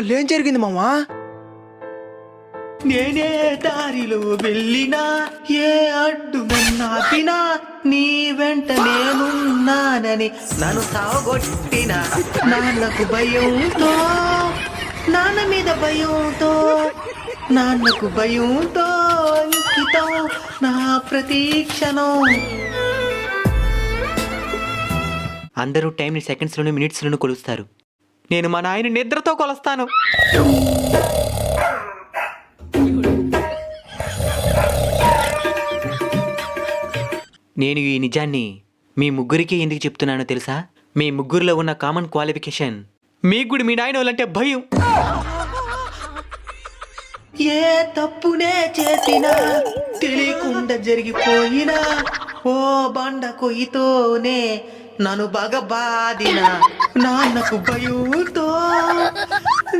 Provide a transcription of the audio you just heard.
మళ్ళీ ఏం జరిగింది మామా? నేనే దారిలో వెళ్ళినా, ఏ అడ్డు నన్నాపినా, నీ వెంట నేనున్నానని నన్ను సాగొట్టిన నాన్నకు భయంతో, నాన్న మీద భయంతో, నాన్నకు భయంతో అంకితం నా ప్రతీక్షణం. అందరూ టైంని సెకండ్స్లోను మినిట్స్లోను కొలుస్తారు. నేను మా నాయన నిద్రతో కొలుస్తాను. నేను ఈ నిజాన్ని మీ ముగ్గురికి ఎందుకు చెప్తున్నానో తెలుసా? మీ ముగ్గురులో ఉన్న కామన్ క్వాలిఫికేషన్, మీకు కూడా మీ నాయన వాళ్ళంటే భయం. ఏ తప్పునే చేసినా తెలియకుండా జరిగిపోయినా, ఓ బండ కొయ్యితోనే నన్ను బాగా బాదిన నాన్నకు భయంతో,